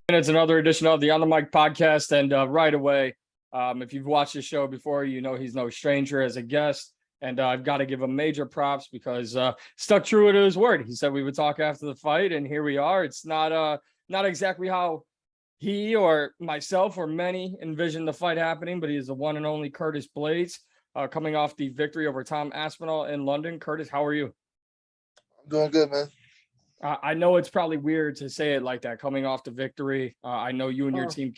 And it's another edition of the On the Mic podcast. And right away, if you've watched the show before, you know he's no stranger as a guest. And I've got to give him major props because stuck true to his word. He said we would talk after the fight, and here we are. It's not exactly how he or myself or many envisioned the fight happening, but he is the one and only Curtis Blaydes, coming off the victory over Tom Aspinall in London. Curtis, how are you? I'm doing good, man. I know it's probably weird to say it like that, coming off the victory. I know you and your team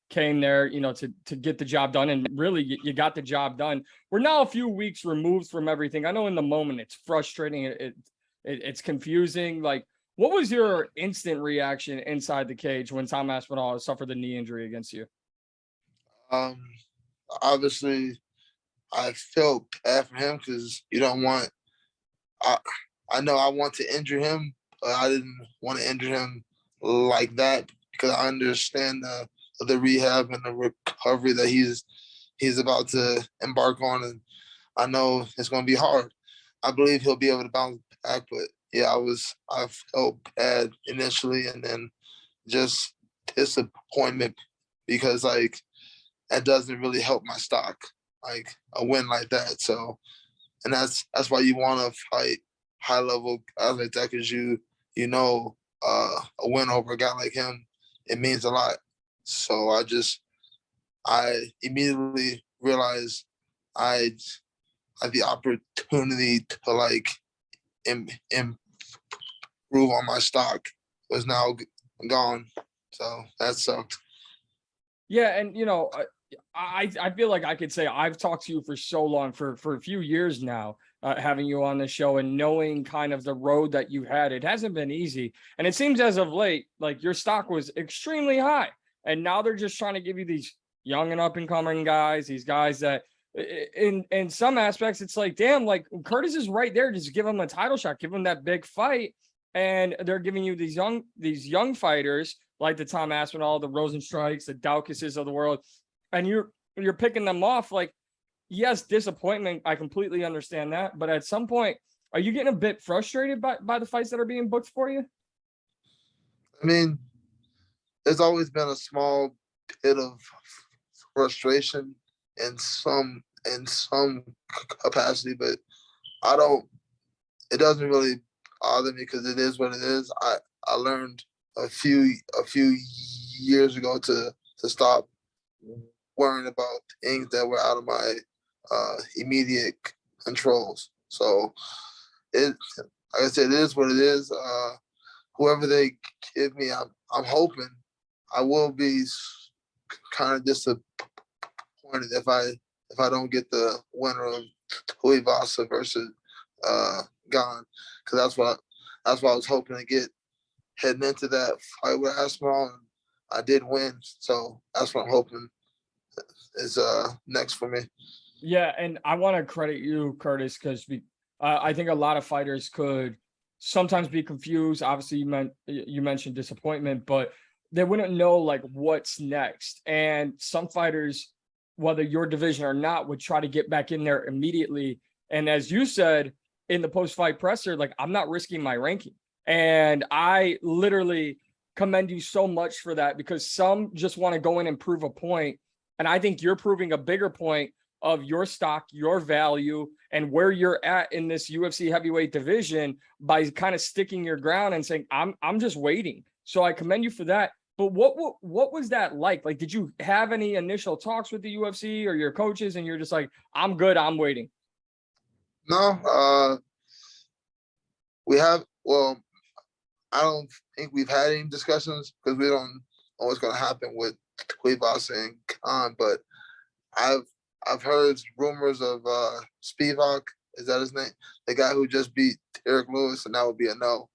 came there, to get the job done, and really you got the job done. We're now a few weeks removed from everything. I know in the moment it's frustrating, it's confusing. Like, what was your instant reaction inside the cage when Tom Aspinall suffered the knee injury against you? Um, Obviously, I felt bad for him because you don't want. I I know I want to injure him, but I didn't want to injure him like that because I understand the rehab and the recovery that he's about to embark on, and I know it's going to be hard. I believe he'll be able to bounce back, but yeah, I felt bad initially, and then just disappointment because like that doesn't really help my stock, like a win like that. So, and that's why you want to fight high level guys like that because a win over a guy like him, it means a lot. So I immediately realized I had the opportunity to like improve on my stock was now gone. So that sucked. Yeah, and I feel like I could say I've talked to you for so long, for a few years now, having you on the show and knowing kind of the road that you had. It hasn't been easy, and it seems as of late, like your stock was extremely high, and now they're just trying to give you these young and up and coming guys, these guys that, in some aspects, it's like, damn, like Curtis is right there. Just give him a title shot, give him that big fight, and they're giving you these young fighters like the Tom Aspinall, the Rosenstrikes, the Daukases of the world, and you're picking them off. Like, yes, disappointment. I completely understand that, but at some point, are you getting a bit frustrated by the fights that are being booked for you? I mean, there's always been a small bit of frustration in some capacity, but I don't. It doesn't really bother me because it is what it is. I learned a few years ago to stop worrying about things that were out of my immediate controls. So it, like I said, it is what it is. Whoever they give me, I'm hoping I will be kind of disappointed if I don't get the winner of Tuivasa versus Gane, because that's what I was hoping to get heading into that fight with Aspinall, and I did win. So that's what I'm hoping is next for me. Yeah, and I want to credit you, Curtis, because I think a lot of fighters could sometimes be confused. Obviously, you mentioned disappointment, but they wouldn't know like what's next. And some fighters, whether your division or not, would try to get back in there immediately. And as you said in the post-fight presser, like, I'm not risking my ranking. And I literally commend you so much for that, because some just want to go in and prove a point. And I think you're proving a bigger point of your stock, your value, and where you're at in this UFC heavyweight division by kind of sticking your ground and saying, I'm just waiting. So I commend you for that. But what was that like? Like, did you have any initial talks with the UFC or your coaches, and you're just like, I'm good, I'm waiting? No, we have. Well, I don't think we've had any discussions because we don't know what's going to happen with Tuivasa and Khan. But I've I've heard rumors of Spivak. Is that his name? The guy who just beat Eric Lewis, and that would be a no.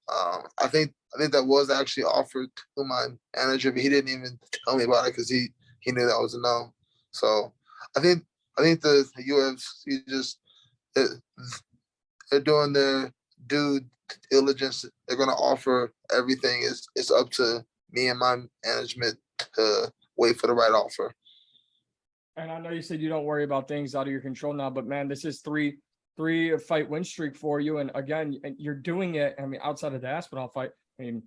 I think that was actually offered to my manager, but he didn't even tell me about it because he knew that was a no. So I think the UFC just it, they're doing their due diligence. They're going to offer everything. It's up to me and my management to wait for the right offer. And I know you said you don't worry about things out of your control now, but man, this is 3-fight win streak for you. And again, you're doing it. I mean, outside of the Aspinall fight, I mean,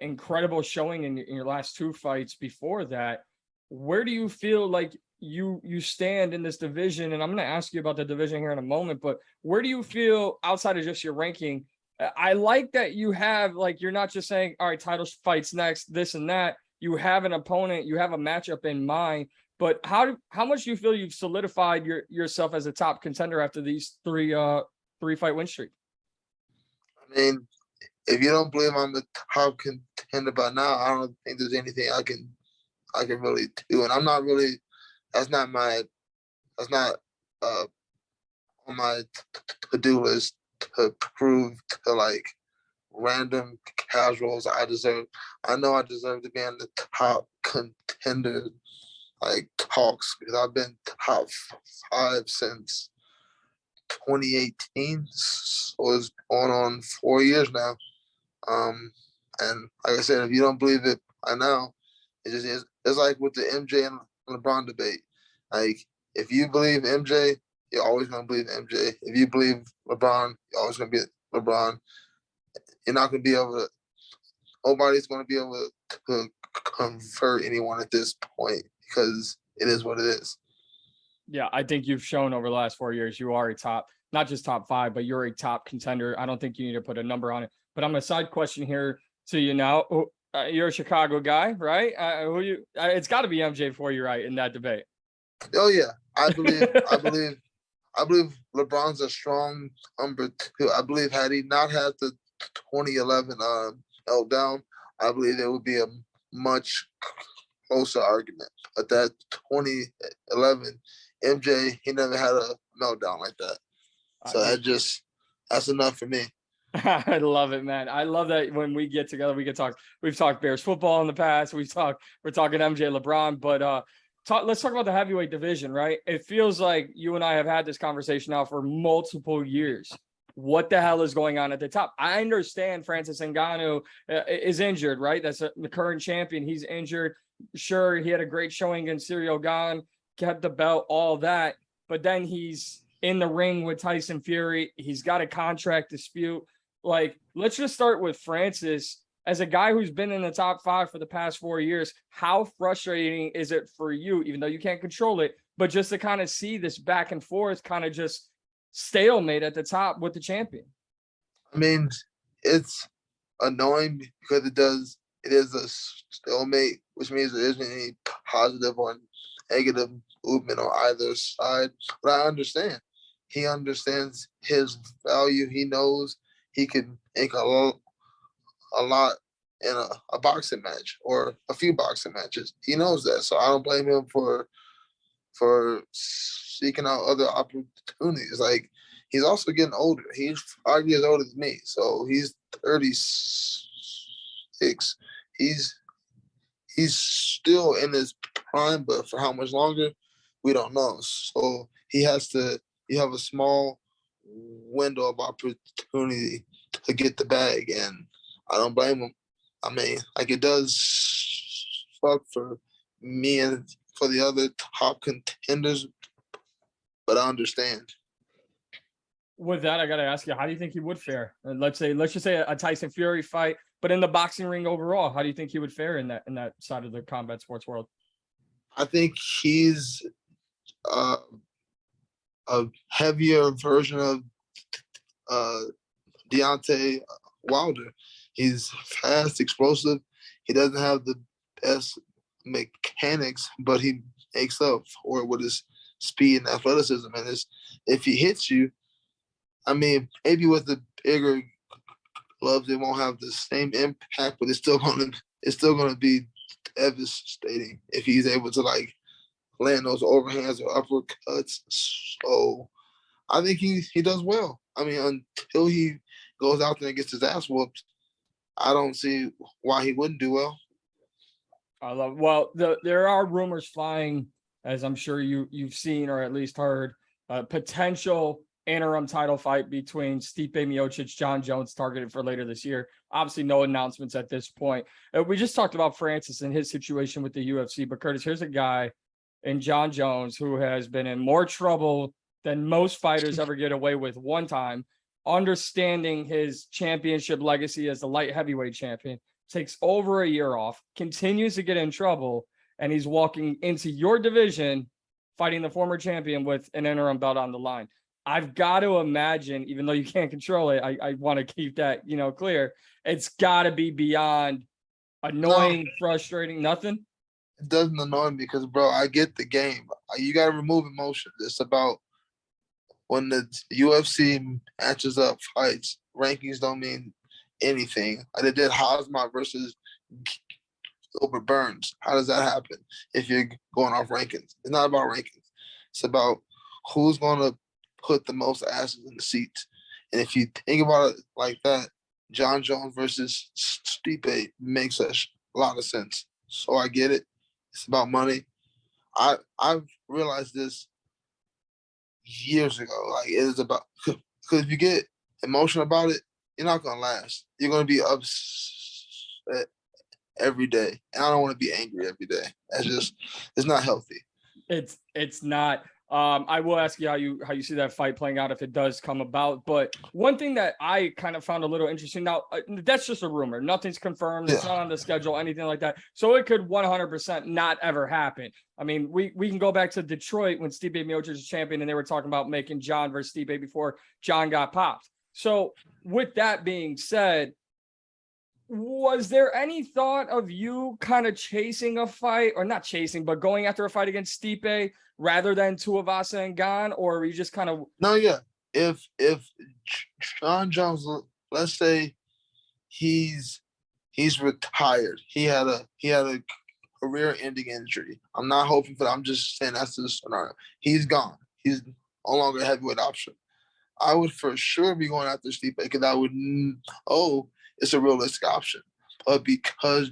incredible showing in your last 2 fights before that. Where do you feel like you stand in this division? And I'm going to ask you about the division here in a moment, but where do you feel outside of just your ranking? I like that you have, like, you're not just saying, all right, title fights next, this and that. You have an opponent, you have a matchup in mind. But how much do you feel you've solidified yourself as a top contender after these 3-fight win streak? I mean, if you don't believe I'm the top contender by now, I don't think there's anything I can really do. And I'm not really, that's not on my to-do list to prove to like random casuals I know I deserve to be in the top contender like talks, because I've been top 5 since 2018. So it's going on 4 years now. And like I said, if you don't believe it by now, it just is. It's like with the MJ and LeBron debate. Like, if you believe MJ, you're always gonna believe MJ. If you believe LeBron, you're always gonna be LeBron. You're not gonna be able to. Nobody's gonna be able to convert anyone at this point, because it is what it is. Yeah, I think you've shown over the last 4 years you are a top, not just top 5, but you're a top contender. I don't think you need to put a number on it. But I'm a side question here to you now. You're a Chicago guy, right? It's got to be MJ for you, right, in that debate? Oh yeah, I believe LeBron's a strong number 2. I believe had he not had the 2011 meltdown, I believe there would be a much closer argument. But that 2011 MJ, he never had a meltdown like that. So that's enough for me. I love it, man. I love that when we get together, we can talk. We've talked Bears football in the past. We're talking MJ, LeBron, but let's talk about the heavyweight division, right? It feels like you and I have had this conversation now for multiple years. What the hell is going on at the top? I understand Francis Ngannou is injured, right? That's the current champion. He's injured. Sure, he had a great showing against Ciryl Gane, kept the belt, all that. But then he's in the ring with Tyson Fury. He's got a contract dispute. Like, let's just start with Francis. As a guy who's been in the top 5 for the past 4 years, how frustrating is it for you, even though you can't control it, but just to kind of see this back and forth kind of just stalemate at the top with the champion? I mean, it's annoying because it is a stalemate, which means there isn't any positive or negative movement on either side. But I understand. He understands his value. He knows he can make a lot in a boxing match or a few boxing matches. He knows that. So I don't blame him for seeking out other opportunities. Like, he's also getting older. He's 5 years older than me. So he's 36. He's still in his prime, but for how much longer, we don't know. So you have a small window of opportunity to get the bag, and I don't blame him. I mean, like, it does suck for me and for the other top contenders, but I understand. With that, I got to ask you, how do you think he would fare? And let's just say a Tyson Fury fight, but in the boxing ring overall, how do you think he would fare in that side of the combat sports world? I think he's a heavier version of Deontay Wilder. He's fast, explosive. He doesn't have the best mechanics, but he makes up for it with his speed and athleticism. And if he hits you, I mean, maybe with the bigger gloves, it won't have the same impact, but it's still gonna be devastating if he's able to like land those overhands or uppercuts. So I think he does well. I mean, until he goes out there and gets his ass whooped, I don't see why he wouldn't do well. There are rumors flying, as I'm sure you've seen or at least heard, potential interim title fight between Stipe Miocic, John Jones, targeted for later this year. Obviously, no announcements at this point. We just talked about Francis and his situation with the UFC, but Curtis, here's a guy in John Jones who has been in more trouble than most fighters ever get away with one time, understanding his championship legacy as the light heavyweight champion, takes over a year off, continues to get in trouble, and he's walking into your division fighting the former champion with an interim belt on the line. I've got to imagine, even though you can't control it, I want to keep that, clear. It's got to be beyond annoying, frustrating, nothing. It doesn't annoy me because, bro, I get the game. You got to remove emotion. It's about when the UFC matches up fights, rankings don't mean anything. Like they did Hosma versus Gilbert Burns. How does that happen if you're going off rankings? It's not about rankings. It's about who's going to put the most asses in the seats. And if you think about it like that, John Jones versus Stipe makes a lot of sense. So I get it. It's about money. I've realized this years ago. Like it is about, because if you get emotional about it, you're not gonna last. You're gonna be upset every day, and I don't want to be angry every day. It's not healthy. It's not. I will ask you how you see that fight playing out if it does come about. But one thing that I kind of found a little interesting. Now, that's just a rumor. Nothing's confirmed. It's not on the schedule, anything like that. So it could 100% not ever happen. I mean, we can go back to Detroit when Stipe Miocic was champion, and they were talking about making John versus Stipe before John got popped. So with that being said, was there any thought of you kind of chasing a fight, or not chasing, but going after a fight against Stipe rather than Tuivasa and Gane, or were you just kind of? No, yeah. If John Jones, let's say he's retired, he had a career-ending injury. I'm not hoping for that. I'm just saying that's the scenario. He's gone. He's no longer a heavyweight option. I would for sure be going after Stipe because I would it's a realistic option. But because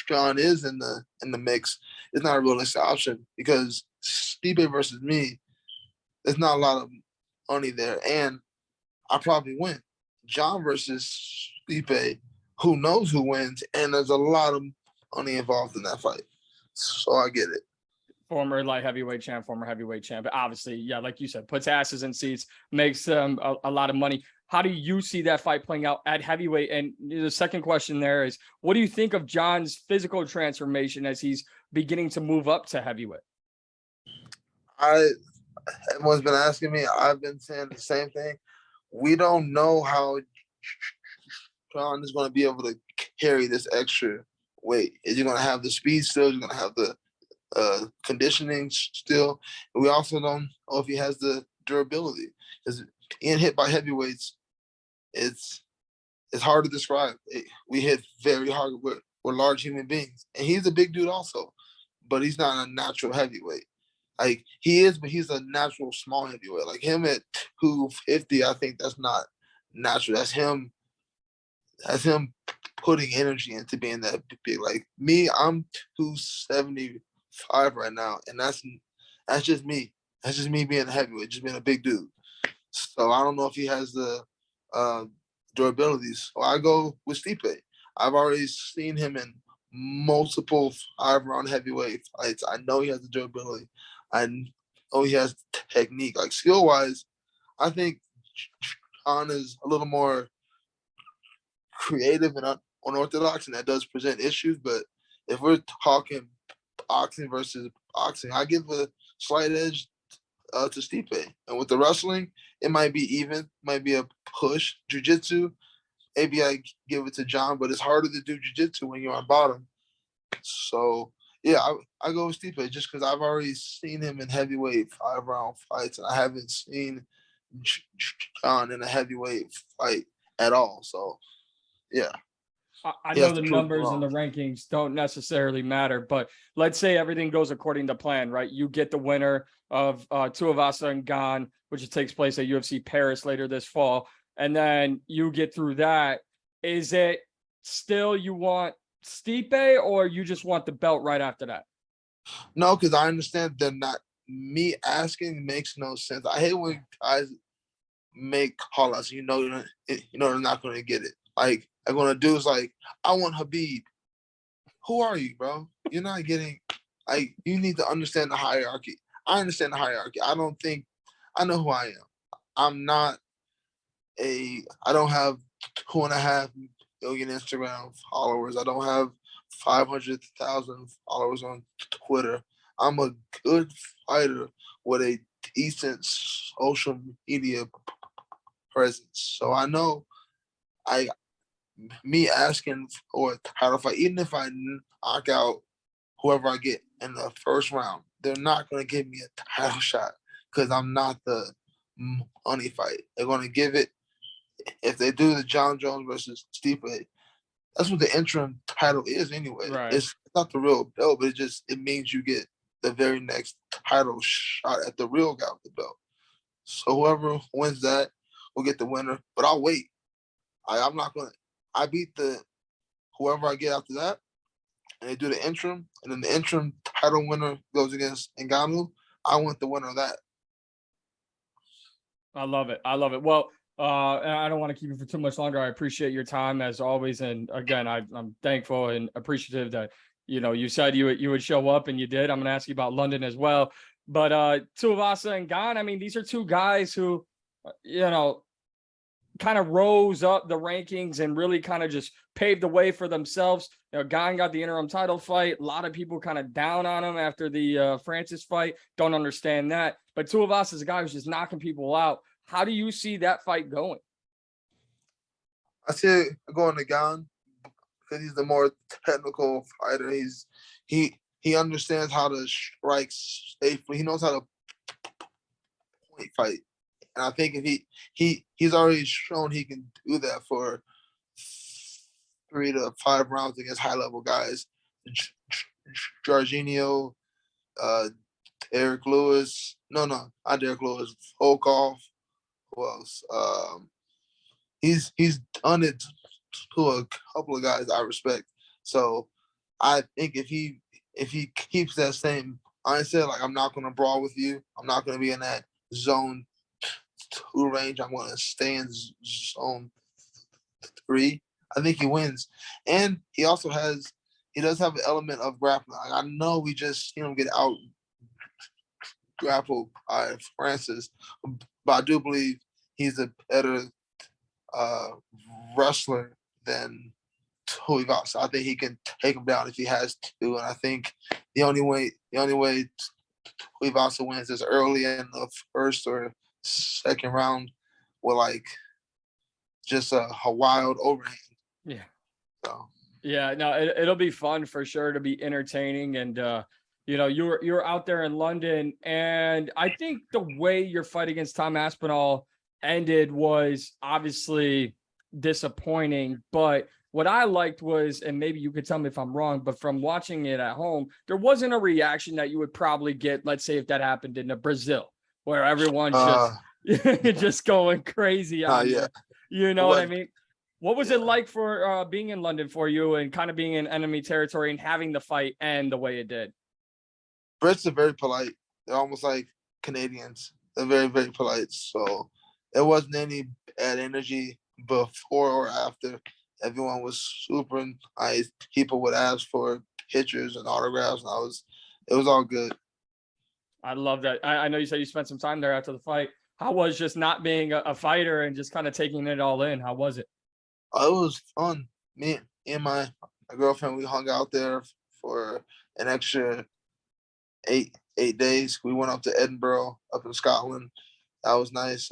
John is in the mix, it's not a realistic option because Stipe versus me, there's not a lot of money there. And I probably win. John versus Stipe, who knows who wins, and there's a lot of money involved in that fight. So I get it. Former light heavyweight champ, former heavyweight champ. Obviously, yeah, like you said, puts asses in seats, makes them a lot of money. How do you see that fight playing out at heavyweight? And the second question there is, what do you think of John's physical transformation as he's beginning to move up to heavyweight? Everyone's been asking me. I've been saying the same thing. We don't know how John is going to be able to carry this extra weight. Is he going to have the speed still? Is he going to have the conditioning still? And we also don't know if he has the durability. Because being hit by heavyweights, it's hard to describe. We hit very hard. We're large human beings, and he's a big dude also, but he's not a natural heavyweight. Like he is, but he's a natural small heavyweight. Like him at 250, I think that's not natural. That's him. That's him putting energy into being that big. Like me, I'm 275 right now, and that's just me. That's just me being a heavyweight, just being a big dude. So I don't know if he has the durability. So I go with Stipe. I've already seen him in multiple 5-round heavyweight fights. I know he has the durability. I know he has technique. Like skill-wise, I think John is a little more creative and unorthodox, and that does present issues. But if we're talking boxing versus boxing, I give a slight edge to Stipe. And with the wrestling, it might be even, might be a push. Jiu-jitsu, maybe I give it to John, but it's harder to do jiu-jitsu when you're on bottom. So, yeah, I go with Stipe just because I've already seen him in heavyweight 5-round fights, and I haven't seen John in a heavyweight fight at all. So, yeah. I know the numbers and the rankings don't necessarily matter, but let's say everything goes according to plan, right? You get the winner of Tuivasa and Gane, which takes place at UFC Paris later this fall, and then you get through that. Is it still you want Stipe, or you just want the belt right after that? No, because I understand they're not. Me asking makes no sense. I hate when guys make call-outs. They're not going to get it. Like I'm going to do is like, I want Habib. Who are you, bro? You're not getting. Like you need to understand the hierarchy. I understand the hierarchy. I don't think I know who I am. I'm not I don't have 2.5 million Instagram followers. I don't have 500,000 followers on Twitter. I'm a good fighter with a decent social media presence. So I know I me asking for a title fight, even if I knock out whoever I get in the first round, they're not going to give me a title shot because I'm not the money fight. They're going to give it if they do the John Jones versus Stipe. That's what the interim title is anyway. Right. It's not the real belt, but it means you get the very next title shot at the real guy with the belt. So whoever wins that will get the winner. But I'll wait. I'm not gonna. I beat the whoever I get after that, and they do the interim, and then the interim title winner goes against Ngannou. I want the winner of that. I love it. I love it. Well, and I don't want to keep you for too much longer. I appreciate your time as always. And again, I'm thankful and appreciative that, you said you would show up and you did. I'm going to ask you about London as well. But Tuivasa and Gane, I mean, these are two guys who, kind of rose up the rankings and really kind of just paved the way for themselves. Gane got the interim title fight. A lot of people kind of down on him after the Francis fight. Don't understand that. But Tuivasa is a guy who's just knocking people out. How do you see that fight going? I see it going to Gane because he's the more technical fighter. He understands how to strike safely. He knows how to point fight. And I think if he's already shown he can do that for 3 to 5 rounds against high level guys. Jorginho, Derek Lewis. No, not Derek Lewis. Volkov. Who else? He's done it to a couple of guys I respect. So I think if he keeps that same mindset, like I'm not gonna brawl with you, I'm not gonna be in that zone 2 range. I'm going to stay in zone 3. I think he wins, and he does have an element of grappling. I know we just seen him get out grappled by Francis, but I do believe he's a better wrestler than Tuivasa. I think he can take him down if he has to, and I think the only way Tuivasa wins is early in the first or second round with like just a wild overhand. Yeah. So yeah, no, it'll be fun for sure to be entertaining. And you're out there in London, and I think the way your fight against Tom Aspinall ended was obviously disappointing. But what I liked was, and maybe you could tell me if I'm wrong, but from watching it at home, there wasn't a reaction that you would probably get, let's say, if that happened in Brazil, where everyone's just going crazy on you. You know what I mean? What was it like for being in London for you and kind of being in enemy territory and having the fight end the way it did? Brits are very polite. They're almost like Canadians. They're very, very polite. So there wasn't any bad energy before or after. Everyone was super nice. People would ask for pictures and autographs, and it was all good. I love that. I know you said you spent some time there after the fight. How was just not being a fighter and just kind of taking it all in? How was it? It was fun. Me and my girlfriend, we hung out there for an extra eight days. We went up to Edinburgh, up in Scotland. That was nice.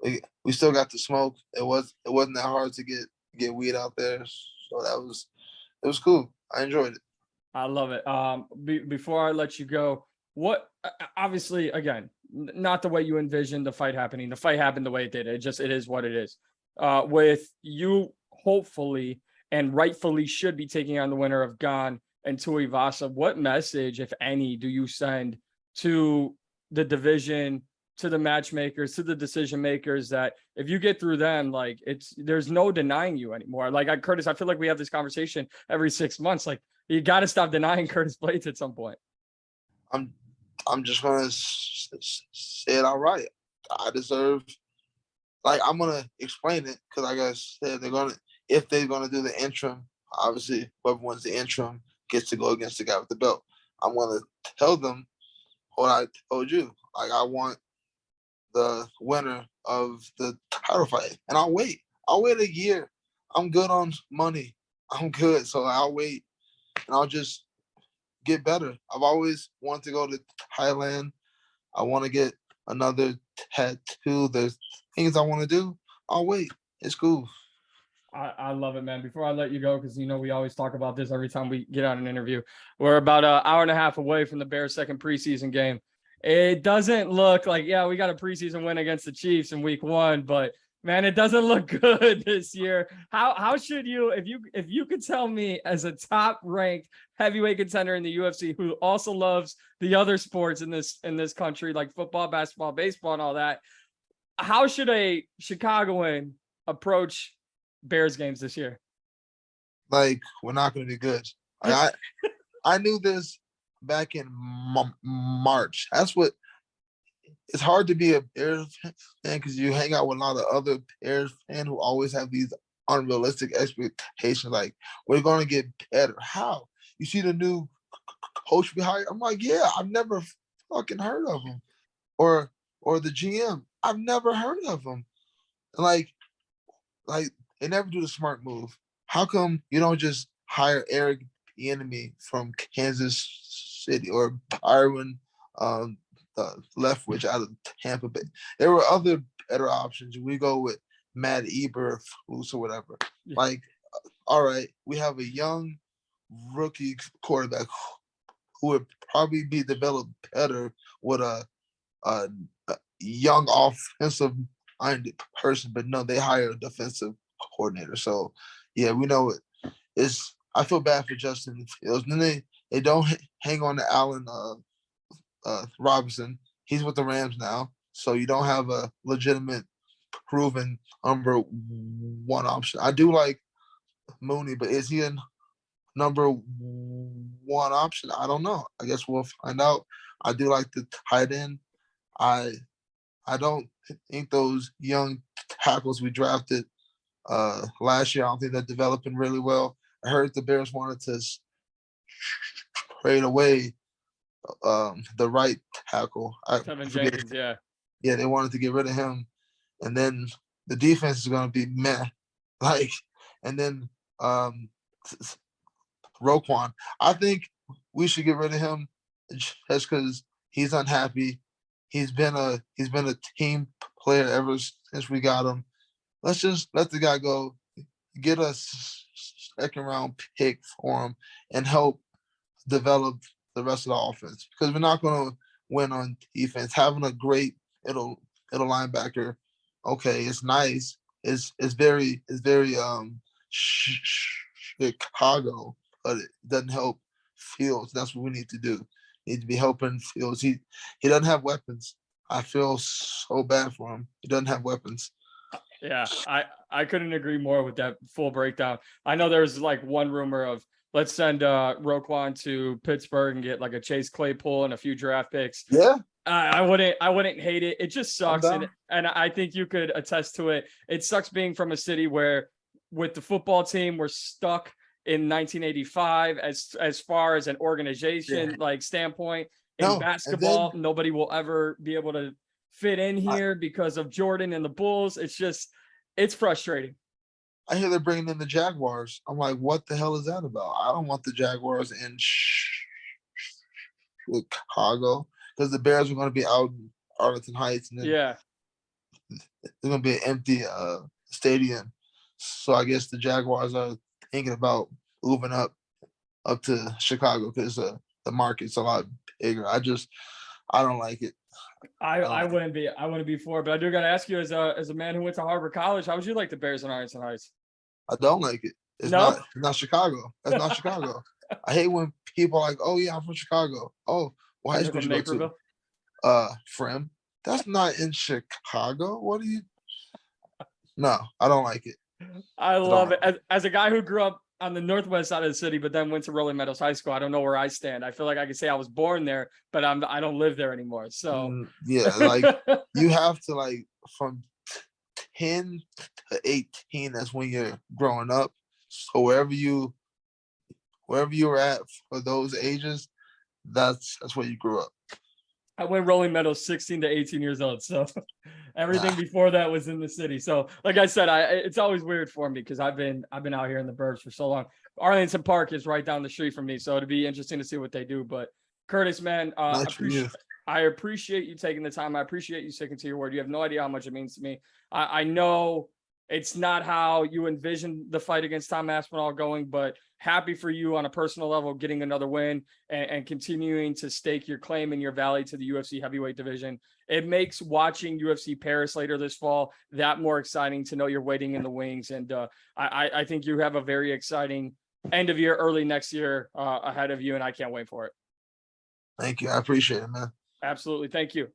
We still got to smoke. It wasn't that hard to get weed out there, so it was cool. I enjoyed it. I love it. Before I let you go, what obviously again, not the way you envisioned the fight happening. The fight happened the way it did. It is what it is. With you hopefully and rightfully should be taking on the winner of Gane and Tuivasa, what message, if any, do you send to the division, to the matchmakers, to the decision makers, that if you get through them, like there's no denying you anymore? Like Curtis, I feel like we have this conversation every 6 months. Like you got to stop denying Curtis Blaydes at some point. I'm just gonna say it outright. I deserve. Like I'm gonna explain it because, like I said, if they're gonna do the interim, obviously whoever wins the interim gets to go against the guy with the belt. I'm gonna tell them what I told you. Like I want the winner of the title fight, and I'll wait. I'll wait a year. I'm good on money. I'm good, so I'll wait, and I'll just get better. I've always wanted to go to Thailand. I want to get another tattoo. There's things I want to do. I'll wait. It's cool. I love it, man. Before I let you go, because we always talk about this every time we get on an interview. We're about an hour and a half away from the Bears' second preseason game. It doesn't look like, yeah, we got a preseason win against the Chiefs in week 1, but man, it doesn't look good this year. How should you, if you could tell me as a top ranked heavyweight contender in the UFC who also loves the other sports in this country, like football, basketball, baseball, and all that, how should a Chicagoan approach Bears games this year? Like, we're not going to be good. I knew this back in March. That's what it's hard to be a Bears fan because you hang out with a lot of other Bears fans who always have these unrealistic expectations. Like, we're going to get better. How? You see the new coach we hired? I'm like, yeah, I've never fucking heard of him. Or the GM, I've never heard of him. And like they never do the smart move. How come you don't just hire Eric Bieniemy from Kansas City or Byron Leftwich out of Tampa Bay? There were other better options. We go with Matt Eberflus or whatever. Yeah. Like, all right, we have a young rookie quarterback who would probably be developed better with a young offensive-minded person, but no, they hire a defensive coordinator. So, yeah, we know it. I feel bad for Justin Fields. And then they don't hang on to Allen Robinson. He's with the Rams now, so you don't have a legitimate, proven number one option. I do like Mooney, but is he a number one option? I don't know. I guess we'll find out. I do like the tight end. I don't think those young tackles we drafted last year, I don't think they're developing really well. I heard the Bears wanted to trade away the right tackle. Kevin Jenkins, yeah. Yeah, they wanted to get rid of him. And then the defense is going to be meh. Like, and then Roquan. I think we should get rid of him just because he's unhappy. He's been a team player ever since we got him. Let's just let the guy go, get a second round pick for him, and help develop the rest of the offense. Because we're not going to win on defense. Having a great middle linebacker, okay, it's nice. It's very Chicago, but it doesn't help Fields. That's what we need to do. Need to be helping Fields. He doesn't have weapons. I feel so bad for him. He doesn't have weapons. Yeah, I couldn't agree more with that full breakdown. I know there's like one rumor of let's send Roquan to Pittsburgh and get like a Chase Claypool and a few draft picks. Yeah. I wouldn't hate it. It just sucks. And I think you could attest to it. It sucks being from a city where with the football team, we're stuck in 1985 as far as an organization like standpoint. In basketball, nobody will ever be able to fit in here because of Jordan and the Bulls. It's frustrating. I hear they're bringing in the Jaguars. I'm like, what the hell is that about? I don't want the Jaguars in Chicago because the Bears are going to be out in Arlington Heights. And then there's going to be an empty stadium. So I guess the Jaguars are thinking about moving up to Chicago because the market's a lot bigger. I don't like it. I wouldn't be for it, but I do got to ask you as a man who went to Harvard College, how would you like the Bears in Arlington Heights? I don't like it. It's not Chicago. That's not Chicago. I hate when people are like, oh yeah, I'm from Chicago. Oh, well, high school you go to? Frem. That's not in Chicago. What are you? No, I don't like it. I love it. As a guy who grew up on the northwest side of the city, but then went to Rolling Meadows High School, I don't know where I stand. I feel like I can say I was born there, but I don't live there anymore. So yeah, like you have to like from 10 to 18, that's when you're growing up. So wherever you were at for those ages, that's where you grew up. I went rolling medals 16 to 18 years old. So everything before that was in the city. So like I said, it's always weird for me because I've been out here in the burbs for so long. Arlington Park is right down the street from me. So it'd be interesting to see what they do. But Curtis, man, Nice for you. I appreciate you taking the time. I appreciate you sticking to your word. You have no idea how much it means to me. I know it's not how you envisioned the fight against Tom Aspinall going, but happy for you on a personal level, getting another win and continuing to stake your claim in your valley to the UFC heavyweight division. It makes watching UFC Paris later this fall that more exciting to know you're waiting in the wings. And I think you have a very exciting end of year, early next year ahead of you, and I can't wait for it. Thank you. I appreciate it, man. Absolutely. Thank you.